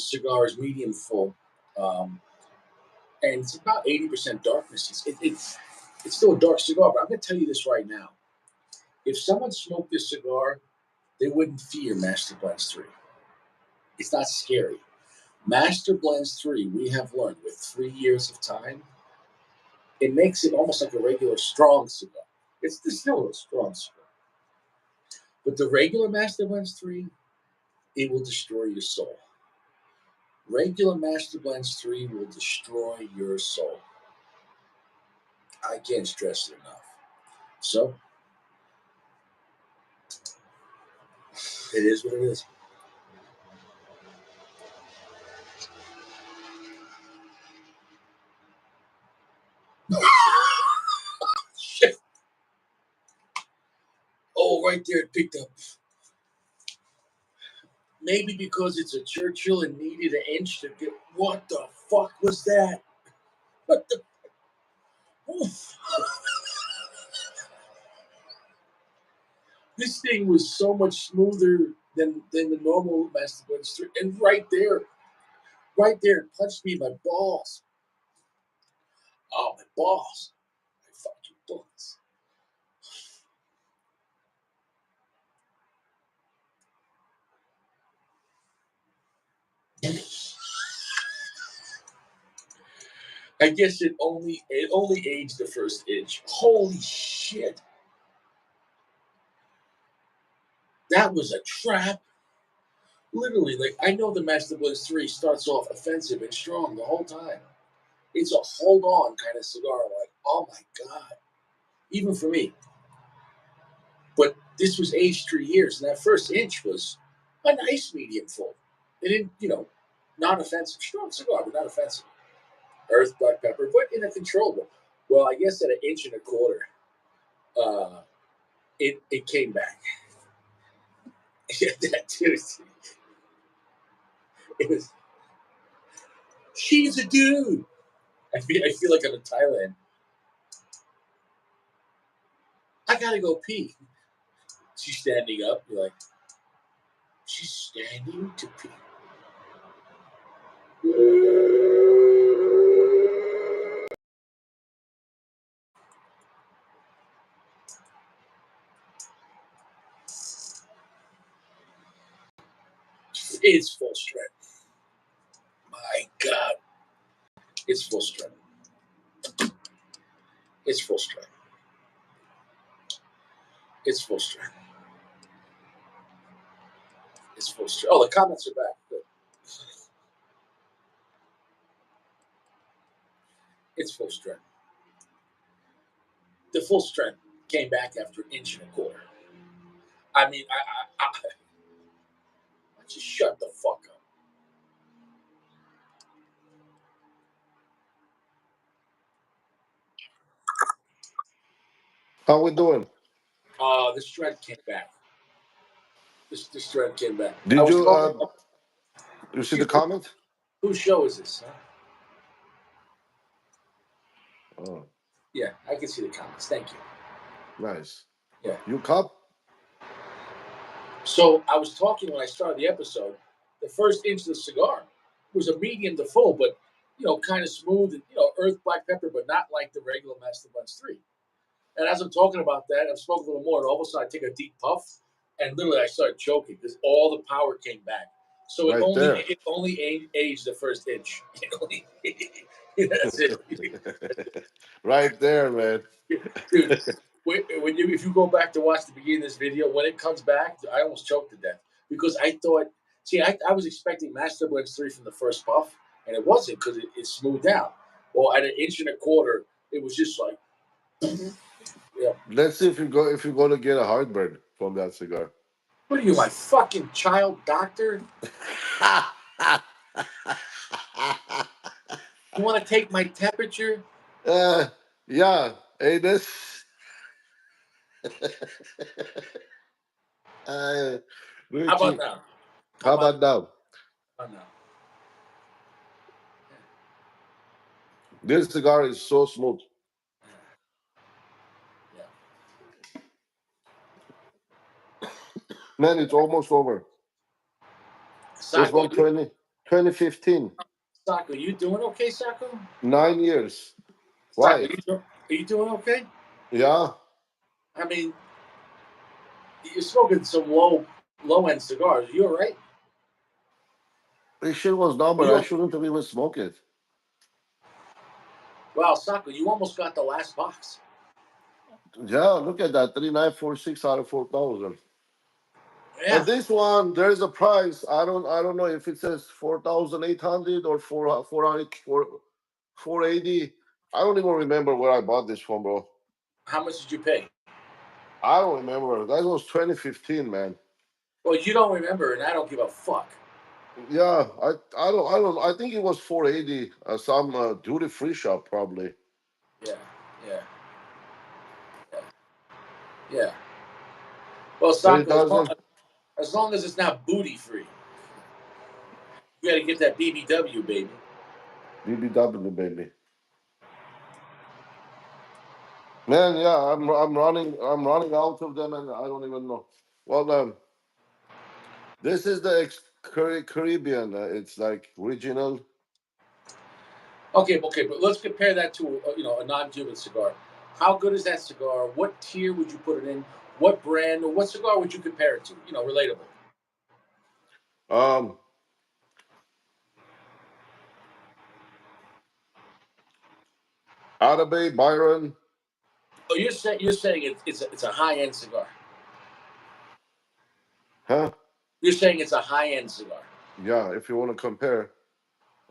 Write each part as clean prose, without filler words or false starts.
cigar is medium full, and it's about 80% darkness. It's still a dark cigar, but I'm going to tell you this right now. If someone smoked this cigar, they wouldn't fear Master Blends 3. It's not scary. Master Blends 3, we have learned with 3 years of time, it makes it almost like a regular strong cigar. It's still a strong cigar. But the regular Master Blends 3, it will destroy your soul. Regular Master Blends 3 will destroy your soul. I can't stress it enough. So, it is what it is. Shit. Oh, right there, it picked up. Maybe because it's a Churchill and needed an inch to get. What the fuck was that? What the? Oof. This thing was so much smoother than the normal Master Blends 3. And right there, it punched me in my balls. Oh, my balls. My fucking balls. I guess it only aged the first inch. Holy shit. That was a trap. Literally, like, I know the Master Blends 3 starts off offensive and strong the whole time. It's a hold on kind of cigar. Like, oh my God. Even for me. But this was aged 3 years, and that first inch was a nice medium full. It didn't, not offensive. Strong cigar, but not offensive. Earth, black pepper, but in a controllable. Well, I guess at an inch and a quarter, it came back. That dude. It was. She's a dude. I feel like I'm in Thailand. I gotta go pee. She's standing up. You're like, she's standing to pee. It's full strength. My God. It's full strength. It's full strength. It's full strength. It's full strength. Oh, the comments are back. Good. It's full strength. The full strength came back after an inch and a quarter. I mean, I just shut the fuck up. How we doing? The strength came back. The strength came back. Did you see the comment? Whose show is this? Huh? Oh. Yeah, I can see the comments. Thank you. Nice. Yeah. You cop? So I was talking when I started the episode. The first inch of the cigar was a medium to full, but kind of smooth and earth black pepper, but not like the regular Master Blends 3. And as I'm talking about that, I'm smoking a little more, and all of a sudden I take a deep puff, and literally I started choking because all the power came back. So it only aged the first inch. That's it. Right there, man. Dude, if you go back to watch the beginning of this video, when it comes back, I almost choked to death because I thought, I was expecting Master Blends 3 from the first puff, and it wasn't because it smoothed out. Well, at an inch and a quarter, it was just like, yeah. Let's see if you're going to get a heartburn from that cigar. What are you, my fucking child doctor? You want to take my temperature? Yeah. Hey, this. Richy, how about now? How about now? This cigar is so smooth. Yeah. Man, it's almost over. It's 1:20. 2015. Soccer, you doing okay, Soccer? 9 years. Soccer, Why? are you doing okay? Yeah. I mean, you're smoking some low end cigars. You all right? This shit was Are number. you I shouldn't have even smoked it. wow, Soccer? You almost got the last box. Yeah, look at that. 3946 out of 4,000. Yeah. This one, there's a price. I don't know if it says 4,800 or 400, 480. I don't even remember where I bought this from, bro. How much did you pay? I don't remember. That was 2015, man. Well, you don't remember, and I don't give a fuck. Yeah, I don't I think it was 480. Some duty free shop probably. Yeah, yeah, yeah, yeah. Well, But it Soccer, doesn't. as long as it's not booty free, you got to get that BBW, baby. BBW baby. Man, yeah, I'm running out of them, and I don't even know. Well, this is the Caribbean. It's like regional. Okay, okay, but let's compare that to a non-Cuban cigar. How good is that cigar? What tier would you put it in? What brand or what cigar would you compare it to? Relatable. Um, Atabey, Byron, Oh, you're saying it's a high end cigar. huh? You're saying it's a high end cigar. Yeah, if you want to compare.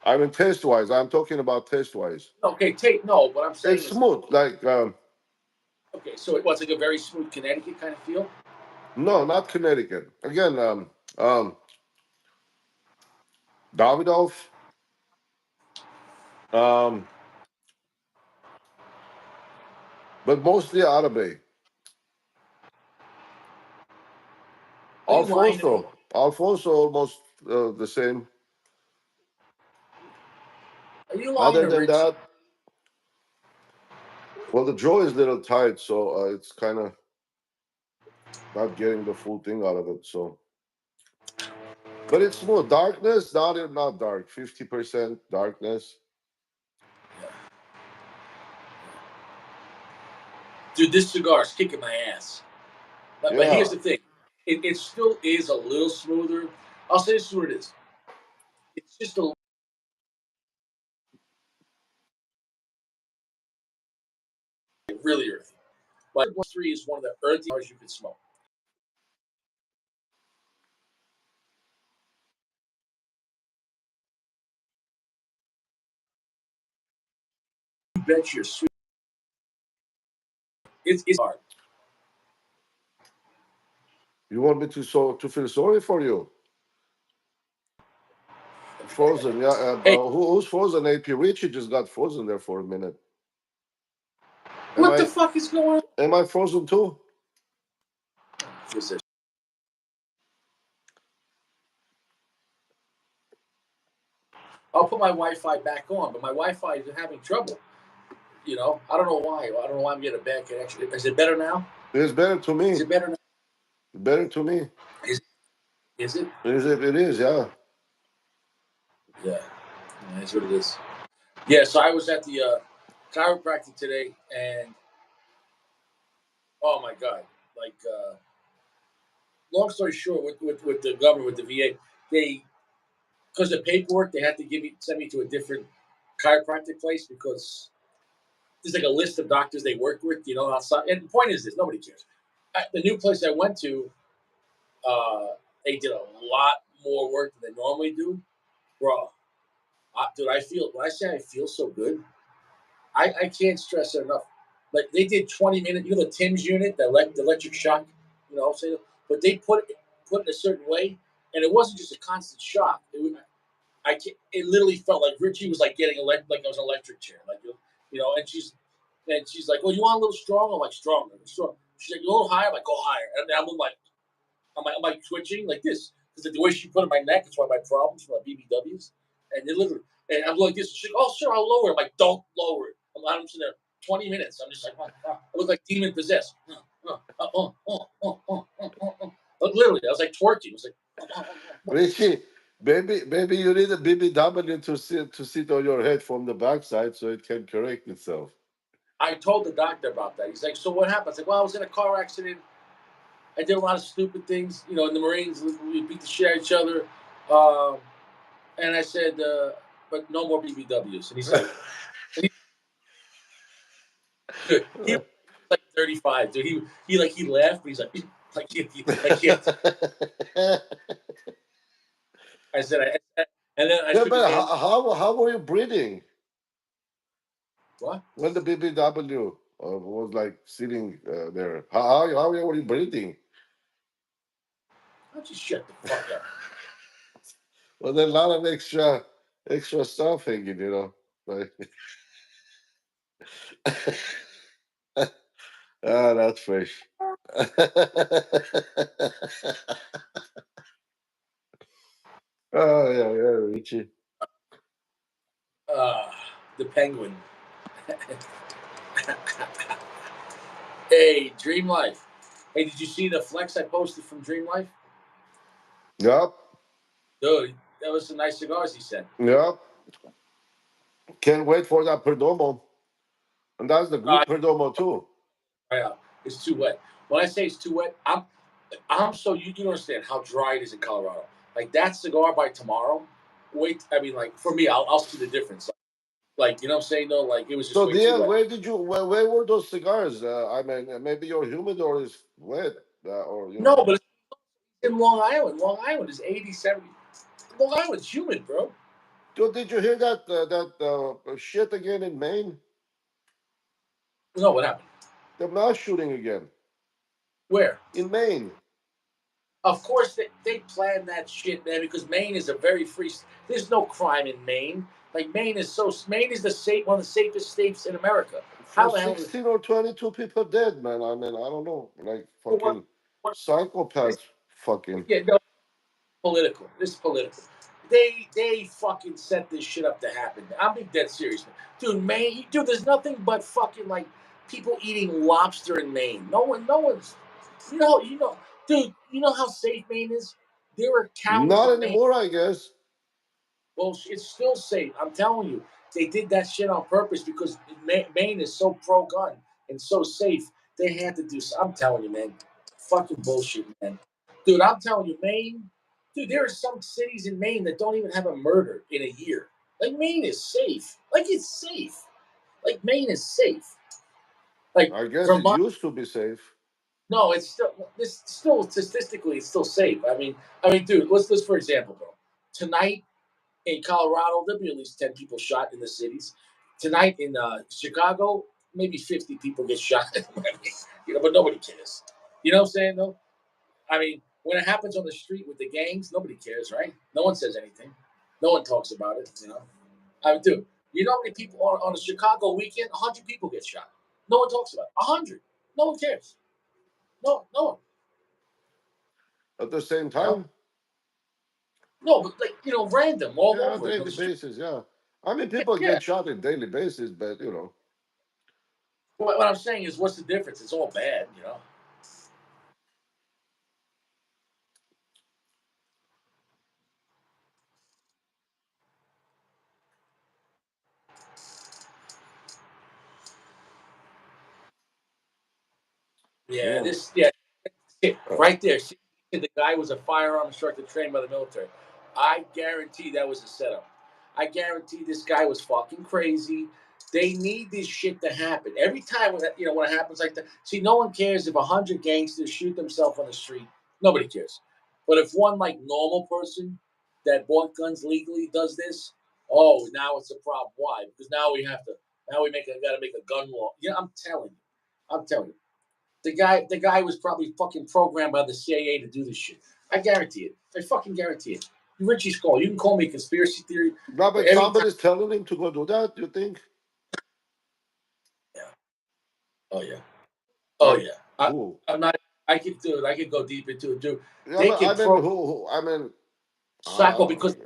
I mean, taste wise, I'm talking about taste wise. Okay, take no. What I'm saying It's is smooth. Like, okay. So it was like a very smooth Connecticut kind of feel. no, not Connecticut. Again, Davidoff, um, but mostly Atabey. Are you lying to me? Alfonso almost the same. Are you lying Other to than Richie? that, well, the draw is a little tight, so it's kind of not getting the full thing out of it. So, but it's smooth. Darkness, not dark. 50% darkness. Yeah. Dude, this cigar is kicking my ass. But here's Yeah, the thing, it still is a little smoother. I'll say this is what it is. It's just a really earthy. But 3 is one of the earthiest cigars you can smoke. You bet your sweet. It's hard. you want me to feel sorry for you? Frozen, yeah. Hey, Who's frozen? AP Richie just got frozen there for a minute. Am what the I fuck is going on? am I frozen too? I'll put my Wi-Fi back on, but my Wi-Fi is having trouble. I don't know why. I don't know why I'm getting a bad connection. Is it better now? It's better to Is me. it better now? Better to me. Is, is it? Is it? It is, yeah. Yeah. That's what it is. Yeah, so I was at the chiropractor today, and oh my god, like long story short, with the government, with the VA, they because of paperwork, they had to send me to a different chiropractic place because there's like a list of doctors they work with, outside. And the point is this: nobody cares. The new place I went to, uh, they did a lot more work than they normally do, bro. Dude, I feel when I say I feel so good, I can't stress it enough. Like they did 20 minutes, the Tim's unit, the electric shock, say, but they put it a certain way, and it wasn't just a constant shock. It literally felt like Richie was like getting like I was an electric chair, like and she's like, "Well, you want a little strong?" I'm like, "Stronger, strong." She's like, "A little higher?" I'm like, "Go higher." And I'm like, I'm like twitching like this because the way she put it in my neck is one of my problems for my BBWs, and it literally, and I'm like this. She's like, "Oh, sure, I'll lower it." I'm like, "Don't lower it." I'm sitting there 20 minutes. I'm just like, I look like demon possessed. Literally, I was like twerking. I was like, Richie, Maybe you need a BBW to sit on your head from the backside so it can correct itself. I told the doctor about that. He's like, so what happened? I was like, well, I was in a car accident. I did a lot of stupid things. You know, in the Marines, we beat the shit out of each other. Um, and I said, but no more BBWs. And he's like, dude, he was like 35, dude. He laughed, but he's like I can't. I said, and then I Yeah, shook his but hand. how were you breathing What? when the BBW was like sitting there? How were you breathing? Why don't you shut the fuck up? Well, there's a lot of extra stuff hanging, you know. Like, ah, that's fresh. Oh yeah, yeah, Richie. Uh, the penguin. Hey, Dream Life. Hey, did you see the flex I posted from Dream Life? Yep, Dude, that was some nice cigars he sent. yep. Can't wait for that Perdomo, and that's the Uh, good Perdomo too. it's too wet. When I say it's too wet, I'm so you don't understand how dry it is in Colorado. Like that cigar by tomorrow. Wait, I mean, like for me, I'll see the difference. Like you know what I'm saying? No, like it was just So, way too Dian, wet. where were those cigars? I mean, maybe your humidor is wet, or you No, know. but it's in Long Island. Long Island is 80, 70. Long Island's humid, bro. Dude, did you hear that shit again in Maine? No, what happened? The mass shooting again Where? in Maine. Of course, they plan that shit, man, because Maine is a very free. There's no crime in Maine. Like Maine is the safe one of the safest states in America. For How the hell? 16 or 22 people dead, man. I mean, I don't know, like What? fucking What? This, psychopaths, fucking. yeah, no, political. This is political. They fucking set this shit up to happen. I'm being dead serious, man. Dude. Maine, dude. There's nothing but fucking like people eating lobster in Maine. No one's. Dude. You know how safe Maine is. There are counties Not in Maine. anymore, I guess. Well, it's still safe. I'm telling you, they did that shit on purpose because Maine is so pro-gun and so safe. They had to do. I'm telling you, man, fucking bullshit, man. Dude, I'm telling you, Maine. Dude, there are some cities in Maine that don't even have a murder in a year. Like Maine is safe. Like it's safe. Like Maine is safe. Like I guess it Vermont. used to be safe. No, it's still this. Still statistically, it's still safe. I mean, dude. Let's for example, bro. Tonight in Colorado, there'll be at least 10 people shot in the cities. Tonight in Chicago, maybe 50 people get shot. But nobody cares. You know what I'm saying, though? I mean, when it happens on the street with the gangs, nobody cares, right? No one says anything. No one talks about it. I mean, dude, you know how many people on a Chicago weekend? 100 people get shot. No one talks about it. 100. No one cares. No one. At the same You know? time, No, but random all yeah, over it on daily the street. basis, yeah. I mean, people Yeah. get shot on daily basis, but What I'm saying is, what's the. It's all bad. Yeah, yeah. right there. See, the guy was a firearm instructor trained by the military. I guarantee that was a setup. I guarantee this guy was fucking crazy. They need this shit to happen every time when it happens like that. See, no one cares if 100 gangsters shoot themselves on the street. Nobody cares. But if one like normal person that bought guns legally does this, oh, now it's a problem. Why? Because now we gotta make a gun law. Yeah, I'm telling you. I'm telling you. The guy was probably fucking programmed by the CIA to do this shit. I guarantee it. I fucking guarantee it. Richie's call. You can call me conspiracy theory, No, but but every time. somebody's telling him to go do that, you think? Yeah. Oh yeah. Oh Like, yeah. who? I'm not. I could do it. I could go deep into it, dude. Yeah, They but I can mean, pro who I mean, Sacco uh, because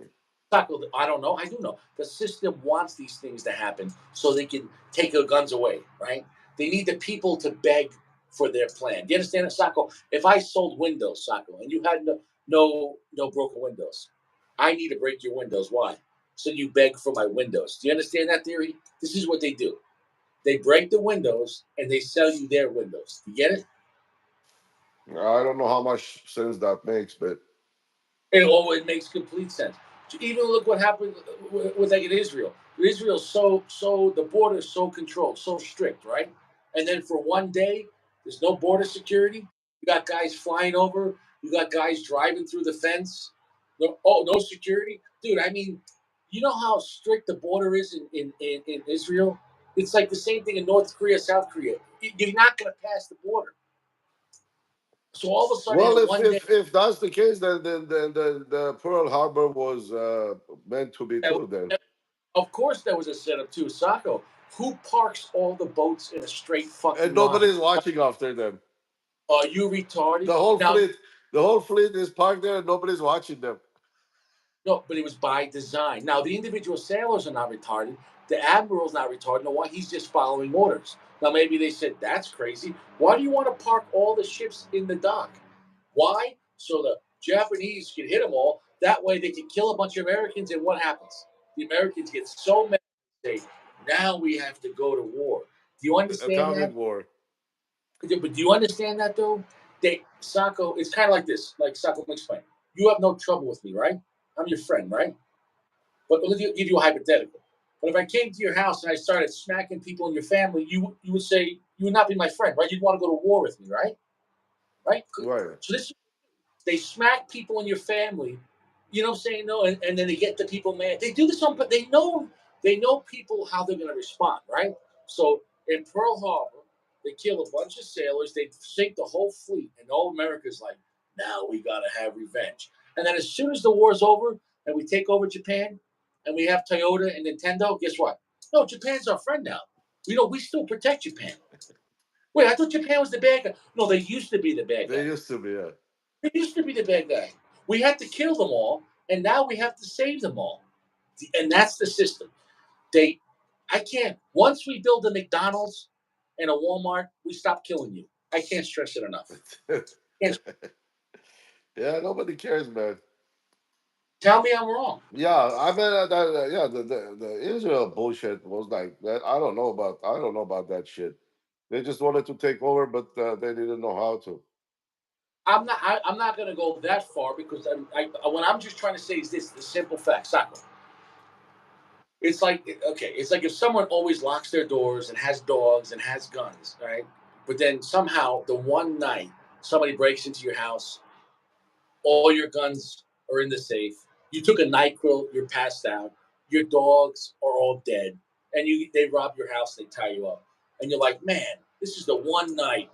Sacco. I don't know. I do know. The system wants these things to happen so they can take their guns away. Right? They need the people to beg for their plan. Do you understand, Sacco? If I sold windows, Sacco, and you had no broken windows, I need to break your windows. Why? So you beg for my windows. Do you understand that theory? This is what they do. They break the windows and they sell you their windows. You get it? I don't know how much sense that makes, but It makes complete sense. Even look what happened with like in Israel. Israel's so the border is so controlled, so strict, right? And then for one day, there's no border security. You got guys flying over. You got guys driving through the fence. No security, dude. I mean, you know how strict the border is in Israel. It's like the same thing in North Korea, South Korea. You're not going to pass the border. So all of a sudden, well, in one day, if that's the case, then the Pearl Harbor was meant to be that too. Then of course, there was a setup too. Sacco, who parks all the boats in a straight and fucking line? nobody's watching after them. Are you retarded? The whole Now, fleet, the whole fleet is parked there, and nobody's watching them. no, but it was by design. Now, the individual sailors are not retarded. The admiral's not retarded. No, why? He's just following orders. Now, maybe they said, that's crazy. Why do you want to park all the ships in the dock? Why? So the Japanese can hit them all. That way they can kill a bunch of Americans. And what happens? The Americans get so mad, they say, now we have to go to war. Do you understand Atomic that? war. But do you understand that though? Sacco, it's kind of like this. Like Sacco explained. You have no trouble with me, right? I'm your friend, right? But let me give you a hypothetical. But if I came to your house and I started smacking people in your family, you would say you would not be my friend, right? You'd want to go to war with me, right? Right? Right. So they smack people in your family. You know what I'm saying? No, and then they get the people mad. They do this on, but they know people how they're going to respond, right? So in Pearl Harbor, they kill a bunch of sailors. They sink the whole fleet, and all America's like, now we got to have revenge. And then as soon as the war's over and we take over Japan, and we have Toyota and Nintendo, guess what? No, Japan's our friend now. We still protect Japan. Wait, I thought Japan was the bad guy. No, they used to be the bad They guy. used to be. Yeah. He used to be the bad guy. We had to kill them all, and now we have to save them all. And that's the system. They, I can't. Once we build a McDonald's and a Walmart, we stop killing you. I can't stress it enough. Can't, Yeah, nobody cares, man. tell me I'm wrong. Yeah, I mean, yeah, the Israel bullshit was like that. I don't know about that shit. They just wanted to take over, but they didn't know how to. I'm not going to go that far because what I'm just trying to say is this: the simple fact, Sacco. It's like okay, it's like if someone always locks their doors and has dogs and has guns, right? But then somehow the one night somebody breaks into your house, all your guns are in the safe. You took a NyQuil, you're passed out. Your dogs are all dead, and they rob your house, they tie you up, and you're like, man, this is the one night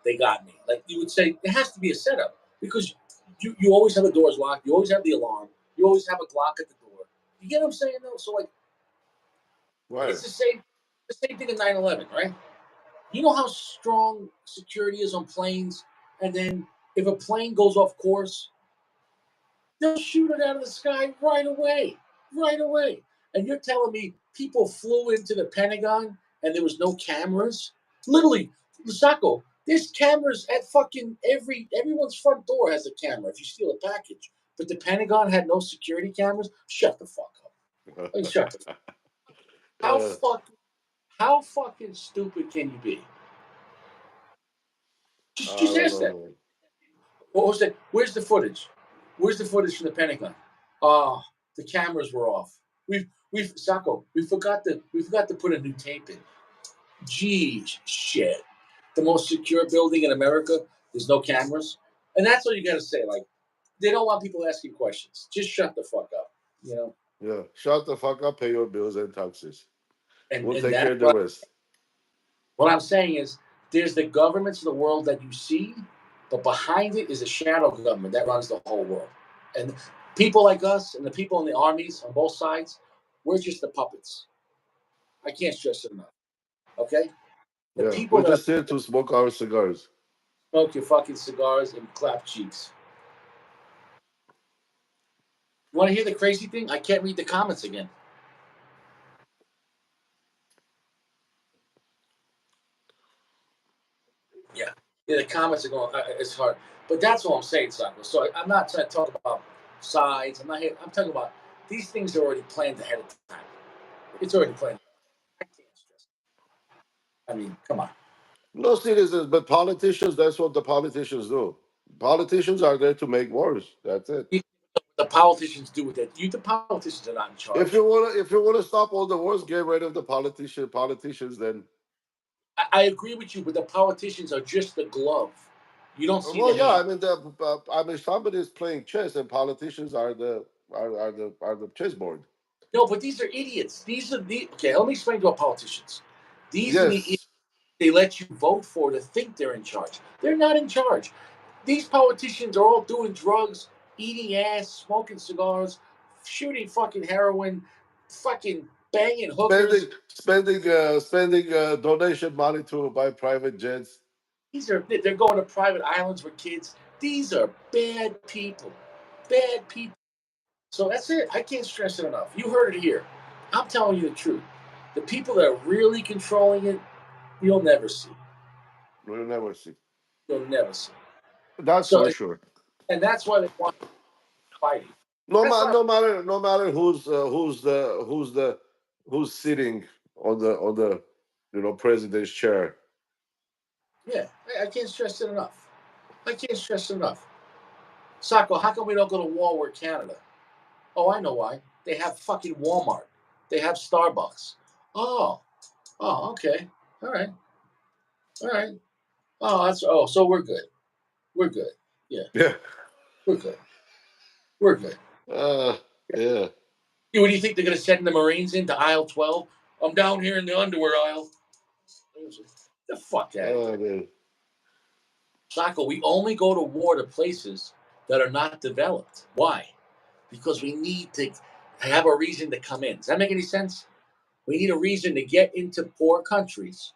they got me. Like you would say, it has to be a setup because you always have the doors locked, you always have the alarm, you always have a Glock at the door. You get what I'm saying though? So like Right. it's the same thing in 9/11, right? You know how strong security is on planes, and then if a plane goes off course, they'll shoot it out of the sky right away. And you're telling me people flew into the Pentagon and there was no cameras? Literally, Lusako, there's cameras at fucking everyone's front door has a camera if you steal a package. But the Pentagon had no security cameras? Shut the fuck up. Like, shut the fuck. How uh, fucking how fucking stupid can you be? I Just don't ask know, that. man. What was that? Where's the footage? Where's the footage from the Pentagon? Ah, the cameras were off. We've Sacco, we forgot to put a new tape in. Geez, shit. The most secure building in America, there's no cameras. And that's all you gotta say. Like, they don't want people asking questions. Just shut the fuck up. You know? Yeah, shut the fuck up, pay your bills and taxes. And We'll and take care that's of the rest. what I'm saying is there's the governments of the world that you see, but behind it is a shadow government that runs the whole world. And people like us and the people in the armies on both sides, we're just the puppets. I can't stress it enough. Okay? The Yeah, people we're that just here to smoke our cigars. smoke your fucking cigars and clap cheeks. You want to hear the crazy thing? I can't read the comments again. Yeah. Yeah, the comments are going, it's hard. But that's what I'm saying, Sako. So I'm not trying to talk about sides. I'm not here. I'm talking about these things are already planned ahead of time. It's already planned. I can't stress. I mean, come on. No citizens, but politicians. That's what the politicians do. Politicians are there to make wars. That's it. The politicians do with it. The politicians are not in charge. If you wanna stop all the wars, get rid of the politicians. Then, I agree with you, but the politicians are just the glove. You don't see well, the yeah. hand. I mean, somebody is playing chess, and politicians are the chessboard. No, but these are idiots. These are the okay. Let me explain to our politicians. These are the idiots Yes, they let you vote for to think they're in charge. They're not in charge. These politicians are all doing drugs, eating ass, smoking cigars, shooting fucking heroin, fucking banging hookers. spending donation money to buy private jets. They're going to private islands with kids. These are bad people. Bad people. So that's it. I can't stress it enough. You heard it here. I'm telling you the truth. The people that are really controlling it, you'll never see. We'll never see. You'll never see. That's So, for sure. and that's why they want fighting. No, That's why, no matter who's sitting on the president's chair. yeah, I can't stress it enough. I can't stress it enough. Sacco, how come we don't go to war with Canada? Oh, I know why. They have fucking Walmart. They have Starbucks. Oh, okay. All right, all right. So we're good. We're good. Yeah, Yeah. we're good. We're good. Uh, yeah. What do you think they're going to send the Marines into aisle 12? I'm down here in the underwear aisle. The fuck out of here. Man. Sacco, we only go to war to places that are not developed. Why? Because we need to have a reason to come in. Does that make any sense? We need a reason to get into poor countries,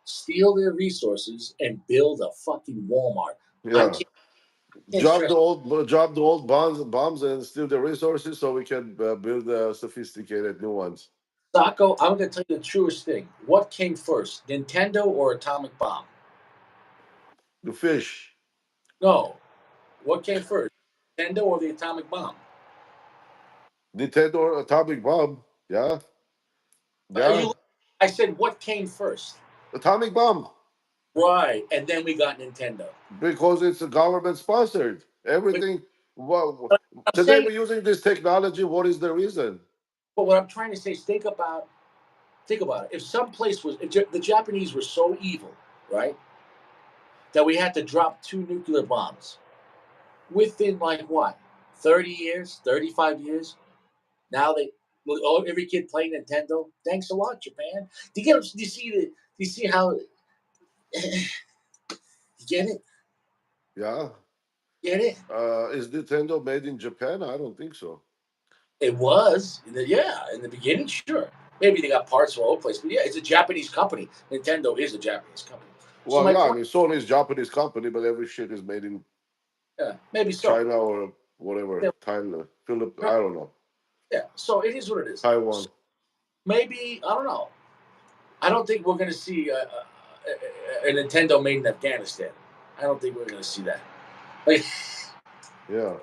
steal their resources, and build a fucking Walmart. I Yeah. can't stress. Drop the old bombs and steal the resources so we can build sophisticated new ones. Sacco, I'm going to tell you the truest thing. What came first, Nintendo or atomic bomb? The fish. No. What came first, Nintendo or the atomic bomb? Nintendo atomic bomb. Yeah. Yeah. You, I said, what came first? Atomic bomb. Right, and then we got Nintendo. Because it's a government sponsored. But Everything. Well, I'm today saying, we're using this technology. What is the reason? but what I'm trying to say is think about it. If some place was, if the Japanese were so evil, right, that we had to drop two nuclear bombs within like what, 30 years, 35 years. Now every kid playing Nintendo. Thanks a lot, Japan. Do you see do you see how you get it? Yeah. Get it? Is Nintendo made in Japan? I don't think so. It was, in the beginning, sure. Maybe they got parts all over the place, but yeah, it's a Japanese company. Nintendo is a Japanese company. So Well, my yeah, I point, mean, Sony is Japanese company, but every shit is made in yeah, maybe so. China or whatever, Yeah, Thailand, Philip. I don't know, yeah. So it is what it is. So Taiwan. maybe I don't know. I don't think we're going to see a Nintendo made in Afghanistan. I don't think we're going to see that. Like, Yeah.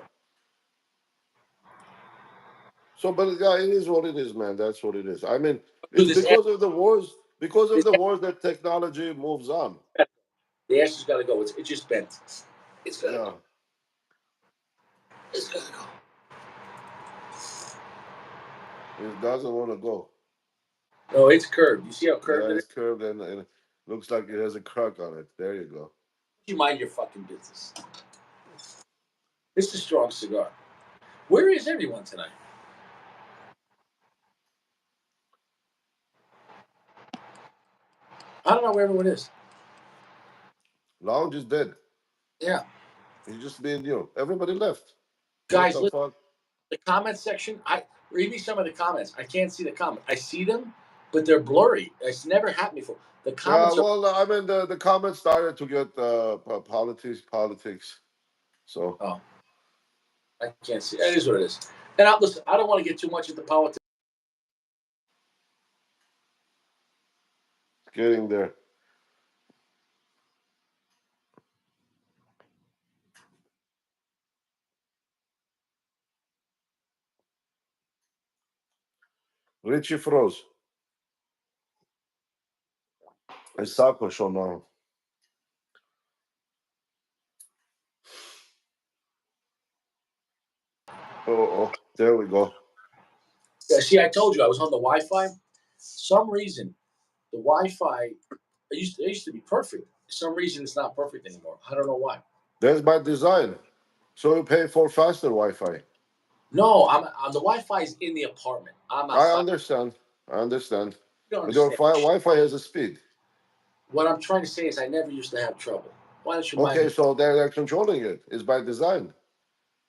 So, but yeah, it is what it is, man. That's what it is. I mean, do it's this. because of the wars. Because of This the wars that technology moves on. the ash has got to go. It's just bent. It's got to go. Yeah. It's got to go. It doesn't want to go. No, it's curved. You see how curved Yeah, it is? it's curved and looks like it has a crack on it. There you go. You mind your fucking business. It's a strong cigar. Where is everyone tonight? I don't know where everyone is. Lounge is dead. Yeah. It's just me and you. Everybody left. What Guys, the listen, fuck? the comment section, read me some of the comments. I can't see the comments. I see them, but they're blurry. It's never happened before. The Yeah, comments are well, I mean, the comments started to get politics. So oh, I can't see. It is what it is. And listen, I don't want to get too much into politics. it's getting there. Richie froze. It's Sako show now. Oh, there we go. Yeah, see, I told you I was on the Wi-Fi. Some reason the Wi-Fi it used to be perfect. For some reason it's not perfect anymore. I don't know why. That's by design. So you pay for faster Wi-Fi. No, I'm on the Wi-Fi is in the apartment. I'm I outside. understand. I understand. You don't But your understand. Wi-Fi has a speed. What I'm trying to say is I never used to have trouble. Why don't you mind Okay, me? so they're controlling it. It's by design.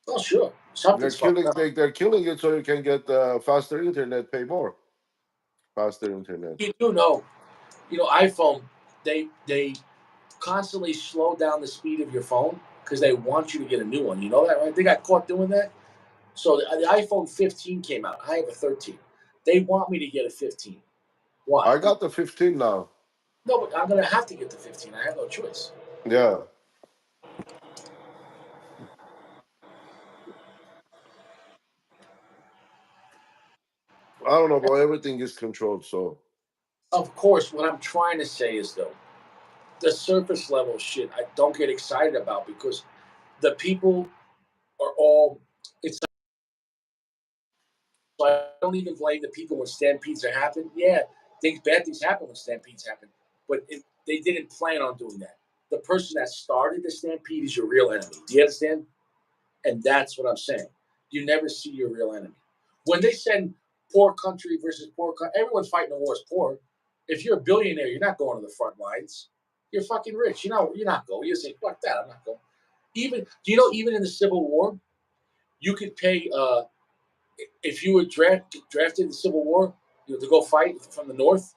Oh, sure. They're Something's fucked killing up. they're killing it so you can get faster internet, pay more. Faster internet. You do know, iPhone, they constantly slow down the speed of your phone because they want you to get a new one. You know that, right? They got caught doing that. So the iPhone 15 came out. I have a 13. They want me to get a 15. Why? I got the 15 now. No, but I'm gonna have to get the 15. I have no choice. Yeah. I don't know, but everything is controlled, so Of course, what I'm trying to say is though, the surface level shit I don't get excited about because the people are all. It's like I don't even blame the people when stampedes are happen. Yeah, bad things happen when stampedes happen, but they didn't plan on doing that. The person that started the stampede is your real enemy. Do you understand? And that's what I'm saying. You never see your real enemy. When they send poor country versus poor country, everyone's fighting the wars poor. If you're a billionaire, you're not going to the front lines. You're fucking rich. You're not going. You say, fuck that, I'm not going. Even do you know even in the Civil War, you could pay if you were drafted in the Civil War, to go fight from the north,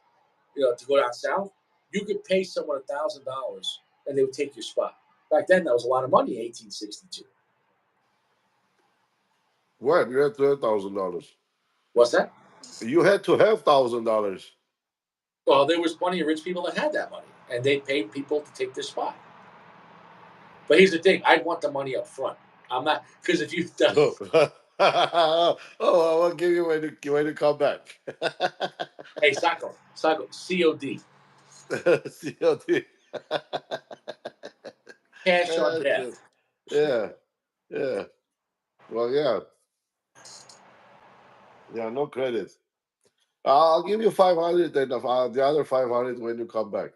to go down south, you could pay someone $1,000 and they would take your spot. Back then, that was a lot of money in 1862. what? You had to have $1,000. What's that? You had to have $1,000. Well, there was plenty of rich people that had that money, and they paid people to take their spot. But here's the thing: I'd want the money up front. I'm not because if you've done, Oh, I will give you when to come back. hey, Sacco, COD, COD. cash on That's it. death. Yeah, yeah. Well, yeah, yeah. No credit. I'll give you 500, then the other 500 when you come back.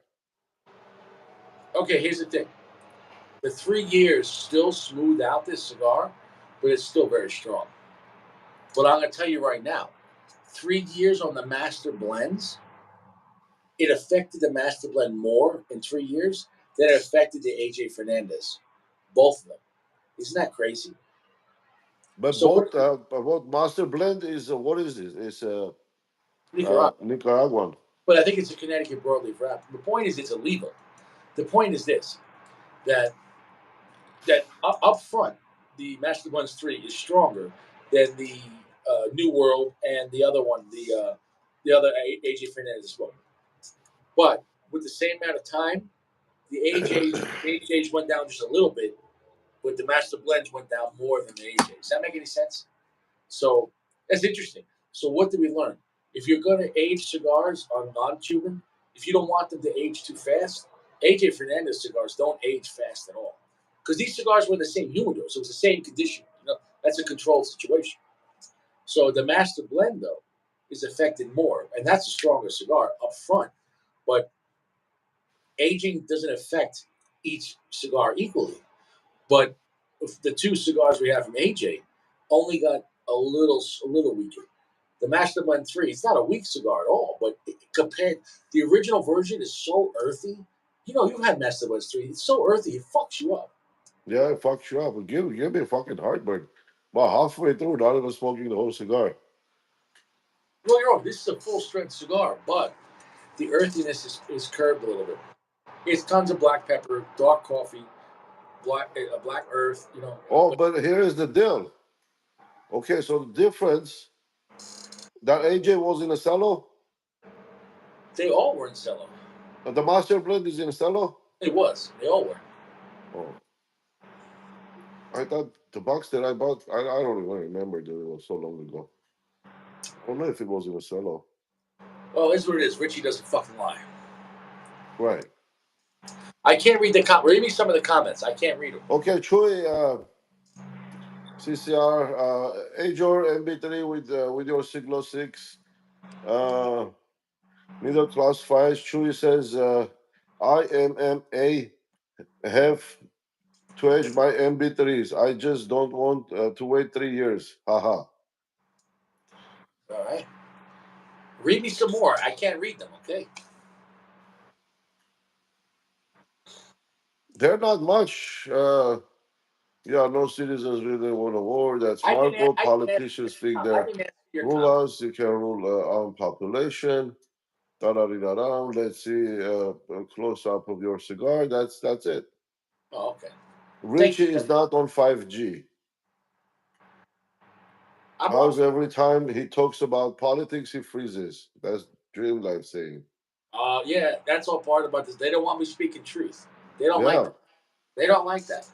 Okay, here's the thing: the 3 years still smooth out this cigar, but it's still very strong. But I'm going to tell you right now, 3 years on the master blends, it affected the master blend more in 3 years than it affected the AJ Fernandez, both of them. Isn't that crazy? But So what? both Master Blend is what is this? It's Nicaragua. Nicaraguan. But I think it's a Connecticut broadleaf wrap. The point is, it's illegal. The point is this: that up front, the Master Blends 3 is stronger than the New World and the other one, the other AJ Fernandez as well. But with the same amount of time, the AJs went down just a little bit, but the Master Blends went down more than the AJs. Does that make any sense? So that's interesting. So what did we learn? If you're going to age cigars on non-Cuban, if you don't want them to age too fast, AJ Fernandez cigars don't age fast at all because these cigars were in the same humidor, so it's the same condition. That's a controlled situation. So the master blend though is affected more, and that's a stronger cigar up front. But aging doesn't affect each cigar equally. But the two cigars we have from AJ only got a little weaker. The Master Blend 3, it's not a weak cigar at all, but compared, the original version is so earthy. You've had Master Blend 3. It's so earthy, it fucks you up. Yeah, it fucks you up. Give me a fucking heartburn. About halfway through, not even smoking the whole cigar. Well, you're wrong. This is a full strength cigar, but the earthiness is curbed a little bit. It's tons of black pepper, dark coffee, black earth, Oh, but but here is the deal. Okay, so the difference that AJ was in a cello, they all were in cello. the Master Blend is in a cello. It was. They all were. Oh, I thought the box that I bought, I don't even remember that it was so long ago. I don't know if it was in a sell-off. Well, it's what it is. Richie doesn't fucking lie. Right. I can't read the comments. Read me some of the comments. I can't read them. Okay, Chewy, CCR, Ajor MB3 with your Siglo 6. Middle class files. Chewy says, IMMA have to edge my MB3s. I just don't want to wait 3 years. Haha. All right. Read me some more. I can't read them. Okay. They're not much. Yeah, no citizens really want a war. That's I can. Marco. I can answer. Politicians think I they're can answer your rule comment. us. You can rule our population. Da-da-di-da-da. Let's see a close-up of your cigar. That's it. Oh, okay. Thank Richie you. is not on 5G. I'm on. How's every time he talks about politics, he freezes? That's Dream Life saying. Yeah, that's all part about this. They don't want me speaking truth. They don't like Yeah. that. They don't like that.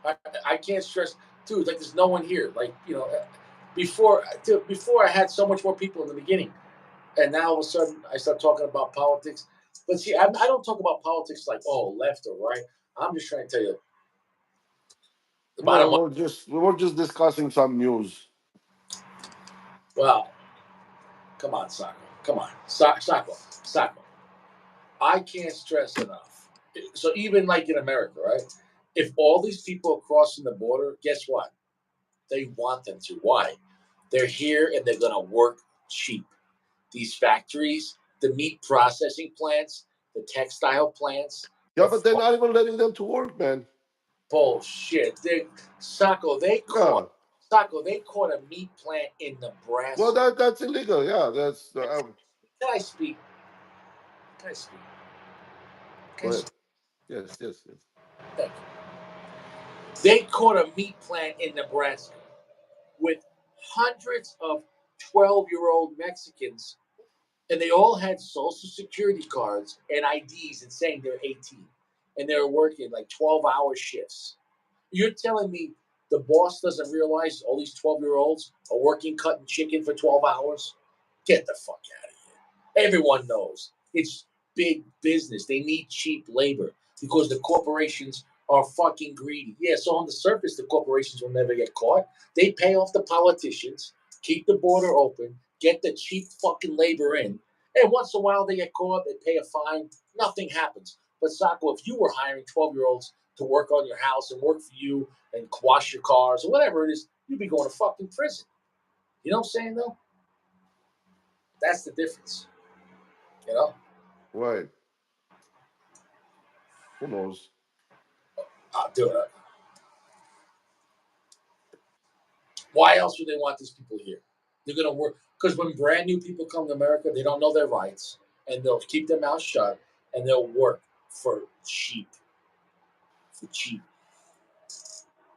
I, I can't stress, dude. Like there's no one here. Like before I had so much more people in the beginning, and now all of a sudden I start talking about politics. But see, I don't talk about politics like left or right. I'm just trying to tell you the bottom No, line. we're just discussing some news. Well, come on, Sacco. Come on, Sacco. I can't stress enough. So even like in America, right? If all these people are crossing the border, guess what? They want them to. Why? They're here and they're going to work cheap. These factories, the meat processing plants, the textile plants, Yeah, but they're not even letting them to work, man. bullshit. Sacco, Yeah. they caught a meat plant in Well, Nebraska. that's illegal. Yeah, that's. Can I speak? Can I speak? Can Go I ahead. speak? Yes, yes, yes. Thank you. They caught a meat plant in Nebraska with hundreds of 12-year-old Mexicans, and they all had social security cards and IDs and saying they're 18, and they were working like 12-hour shifts. You're telling me the boss doesn't realize all these 12-year-olds are working cutting chicken for 12 hours? Get the fuck out of here. Everyone knows it's big business. They need cheap labor because the corporations are fucking greedy. Yeah, so on the surface, the corporations will never get caught. They pay off the politicians, keep the border open, get the cheap fucking labor in. And once in a while they get caught, they pay a fine, nothing happens. But Sacco, if you were hiring 12-year-olds to work on your house and work for you and wash your cars or whatever it is, you'd be going to fucking prison. You know what I'm saying though? That's the difference. You know? Right. Who knows? Dude, why else would they want these people here? They're going to work because when brand new people come to America, they don't know their rights, and they'll keep their mouth shut and they'll work for cheap, for cheap,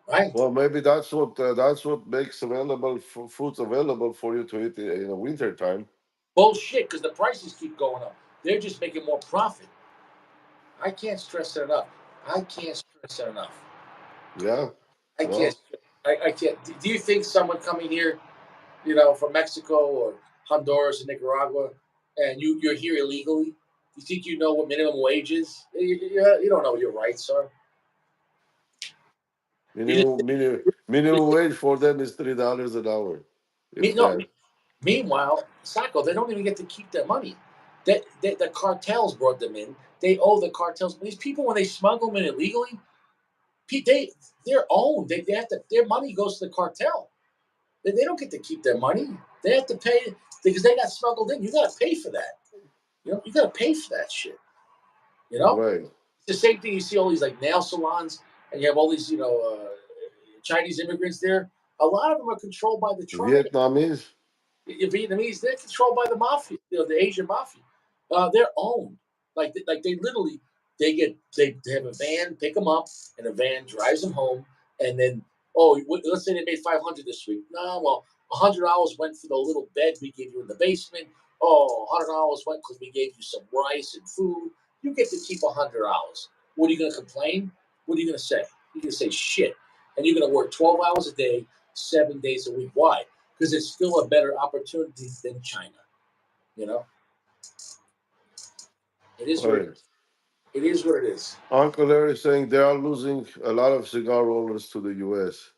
right? Well, maybe that's what makes available foods available for you to eat in the winter time. Bullshit, because the prices keep going up. They're just making more profit. I can't stress it enough. I can't stress it enough. Yeah. I can't. Well, I can't. Do you think someone coming here, from Mexico or Honduras and Nicaragua, and you're here illegally? You think you know what minimum wage is? You don't know what your rights are. You just minimum wage for them is $3 an hour, if no. that. Meanwhile, Sacco, they don't even get to keep their money. The cartels brought them in. They owe the cartels. These people, when they smuggle them in illegally, they're owned. They have to. Their money goes to the cartel. They don't get to keep their money. They have to pay because they got smuggled in. You got to pay for that. You got to pay for that shit. You know, Right. it's the same thing. You see all these like nail salons, and you have all these Chinese immigrants there. A lot of them are controlled by the tribe. Vietnamese. The Vietnamese, they're controlled by the mafia, the Asian mafia. They're owned. Like they literally, they have a van, pick them up, and a van drives them home, and then let's say they made 500 this week. No, well, $100 went for the little bed we gave you in the basement. Oh, $100 went because we gave you some rice and food. You get to keep $100. What are you going to complain? What are you going to say? You're going to say shit, and you're going to work 12 hours a day, 7 days a week. Why? because it's still a better opportunity than China. You know, it is what it Right. is. It is what it is. Uncle Larry saying they are losing a lot of cigar rollers to the U.S.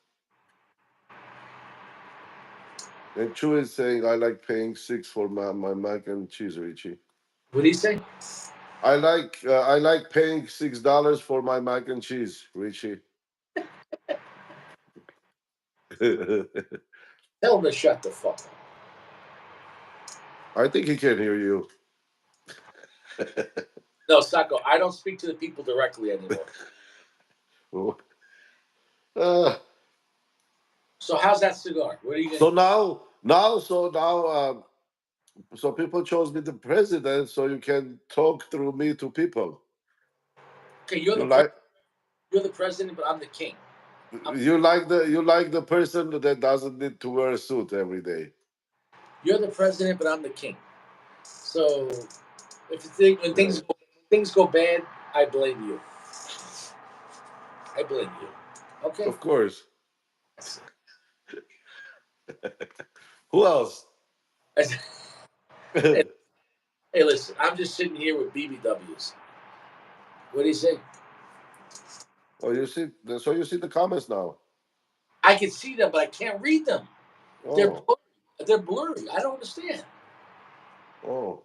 And Chew is saying I like paying six for my mac and cheese, Richie. What do you say? I like paying $6 for my mac and cheese, Richie. Tell him to shut the fuck up. I think he can hear you. No, Sacco, I don't speak to the people directly anymore. Uh, So how's that cigar? What are you so gonna? so people chose me the president, so you can talk through me to people. Okay, You like you're the president, but I'm the king. I'm, you like the person that doesn't need to wear a suit every day. you're the president, but I'm the king. So when Yeah, things go bad, I blame you. I blame you. Okay. of course. That's Who else? it. Hey, Oh, hey, listen, I'm just sitting here with BBWs. What do you say? you see, so you see the comments now. I can see them, but I can't read them. They're Oh, blurry. They're blurry. I don't understand. oh.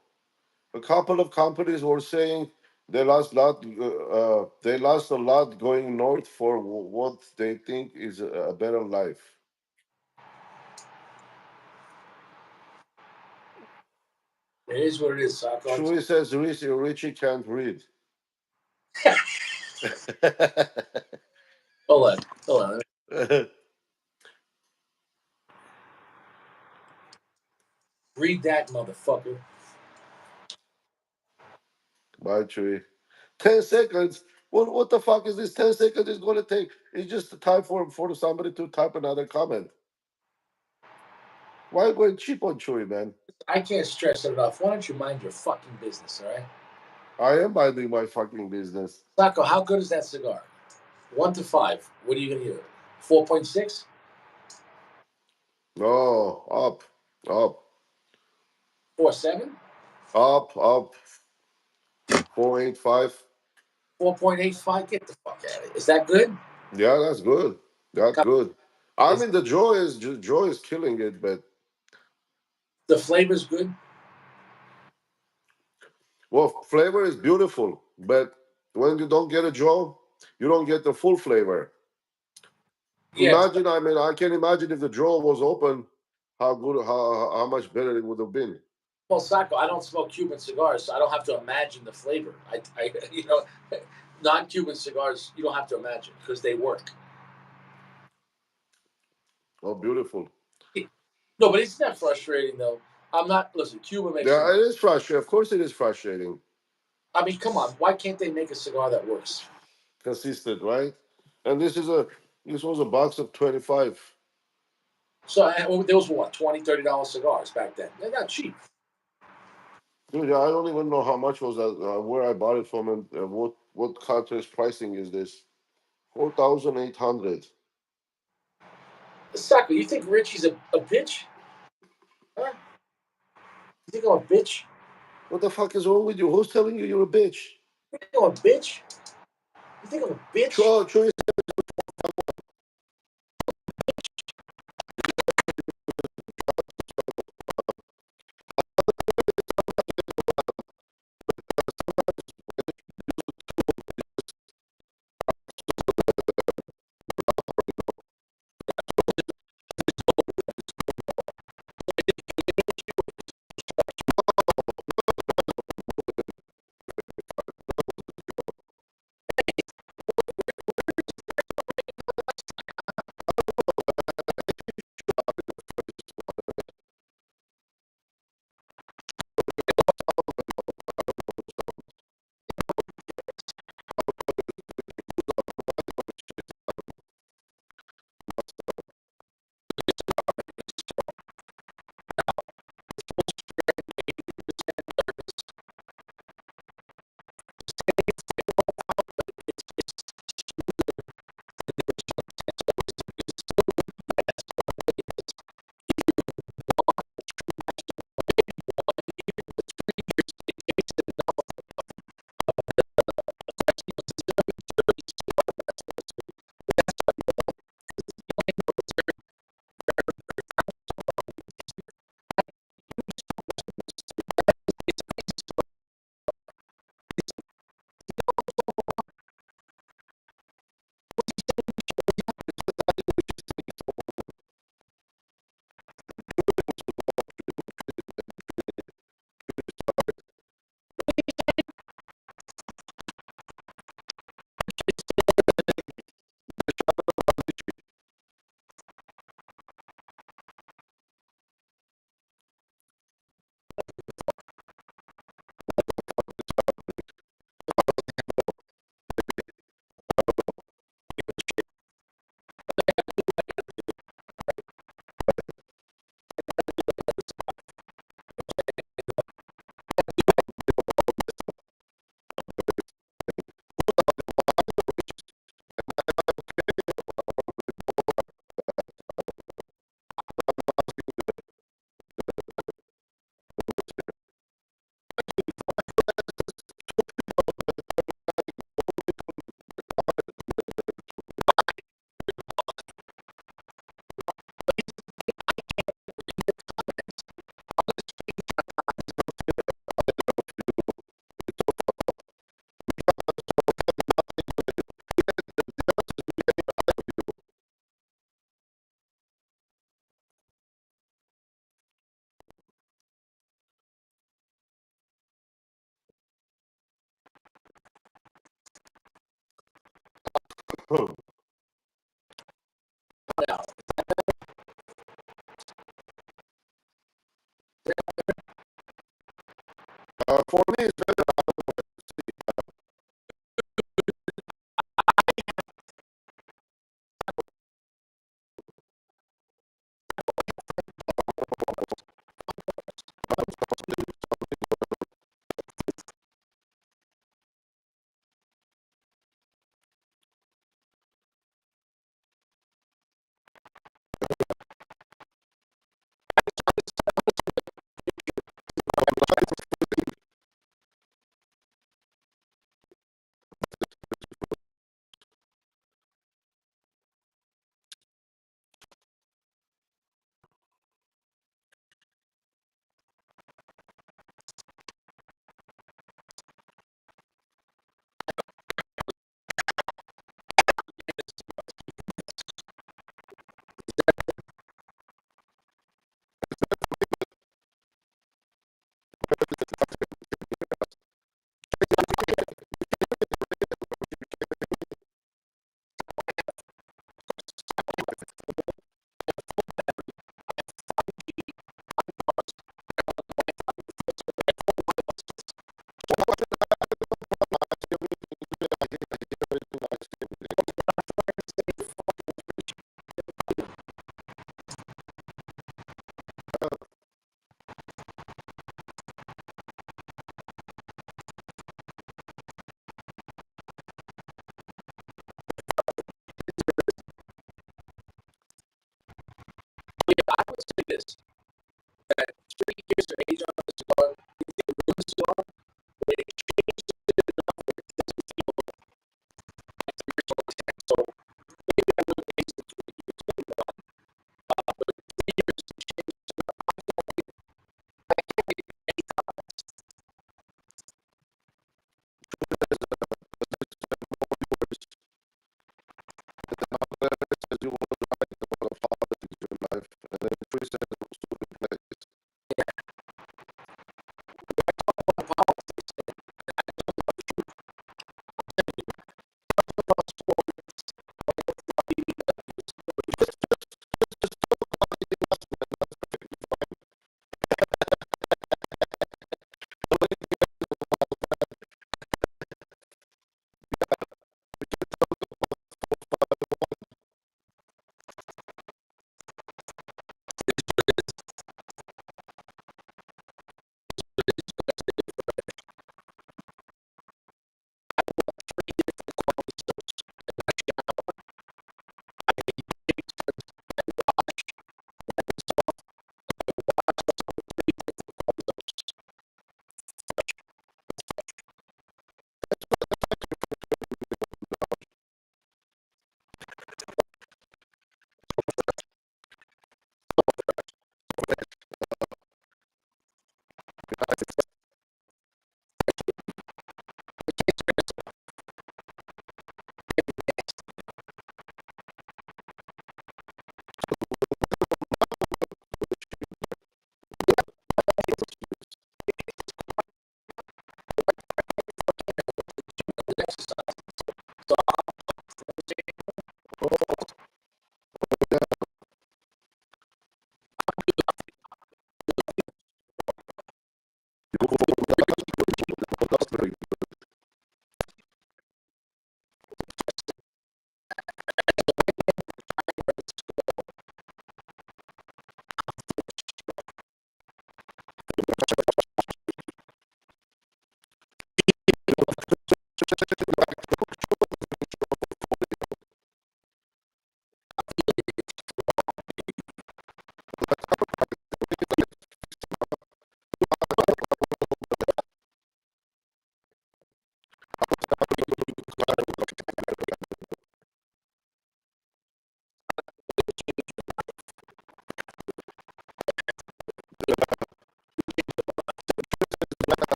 A couple of companies were saying they lost a lot going north for what they think is a better life. It is what it is, Sacco. Chewy says Richie can't read. Hold on. Hold on. Read that, motherfucker. Bye, Chewy. 10 seconds. What the fuck is this? 10 seconds is going to take. It's just the time for somebody to type another comment. Why are you going cheap on Chewy, man? I can't stress it enough. Why don't you mind your fucking business, all right? I am minding my fucking business. Sacco, how good is that cigar? 1 to 5. What are you gonna give it? 4.6? No, up, 4.7? up. 485. 4.85? Get the fuck out of it. Is that good? Yeah, that's good. That's good. I Is mean, the joy is killing it, but the flavor's good? well, flavor is beautiful, but when you don't get a joy, you don't get the full flavor. Yeah. Imagine, I mean, I can imagine if the drawer was open, how much better it would have been. Well, Sacco, I don't smoke Cuban cigars, so I don't have to imagine the flavor. You know, non-Cuban cigars, you don't have to imagine because they work. Oh, beautiful. No, but it's not frustrating though. I'm not. Listen, Cuba makes Yeah, cigars. it is frustrating. Of course, it is frustrating. I mean, come on. Why can't they make a cigar that works? Consistent, right? And this was a box of 25. So those were what, $20, $30 cigars back then. They're not cheap. Dude, yeah, I don't even know how much was that, where I bought it from, and what country's pricing is this? 4,800. Sacco, you think Richie's a bitch? Huh? You think I'm a bitch? What the fuck is wrong with you? Who's telling you you're a bitch? You think I'm a bitch? You think I'm a bitch? Sure, sure. Now, For me, it's better.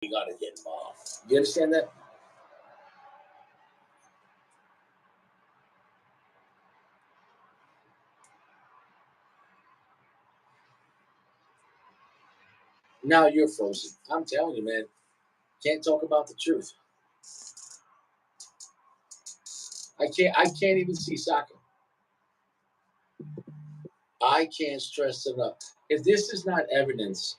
We gotta get involved. You understand that? Now you're frozen. I'm telling you, man. Can't talk about the truth. I can't even see soccer. I can't stress enough. If this is not evidence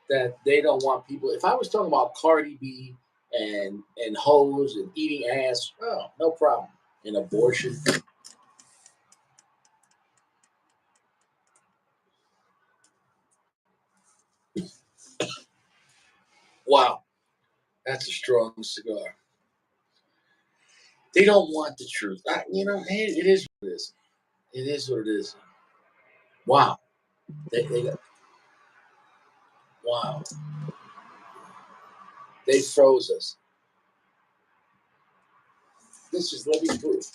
that they don't want people, if I was talking about Cardi B and hoes and eating ass, oh, no problem. And abortion. Wow, that's a strong cigar. They don't want the truth. Hey, it is what it is. It is what it is. Wow. They got, wow. They froze us. This is living proof.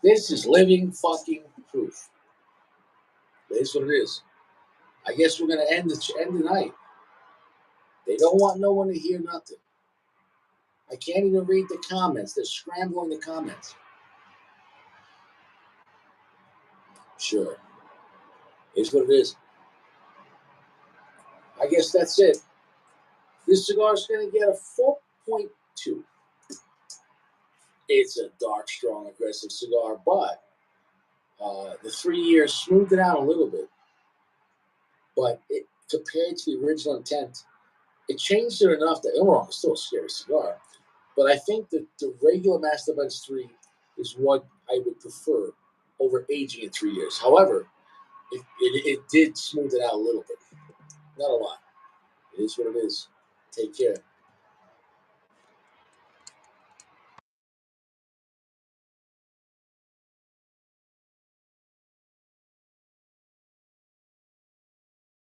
This is living fucking proof. It is what it is. I guess we're gonna end the night. They don't want no one to hear nothing. I can't even read the comments. They're scrambling the comments. Sure. It's what it is. I guess that's it. This cigar is going to get a 4.2. It's a dark, strong, aggressive cigar, but the 3 years smoothed it out a little bit. But compared to the original intent, it changed it enough that overall it's still a scary cigar. But I think that the regular Master Blends 3 is what I would prefer over aging in 3 years. However, it did smooth it out a little bit. Not a lot. It is what it is. Take care.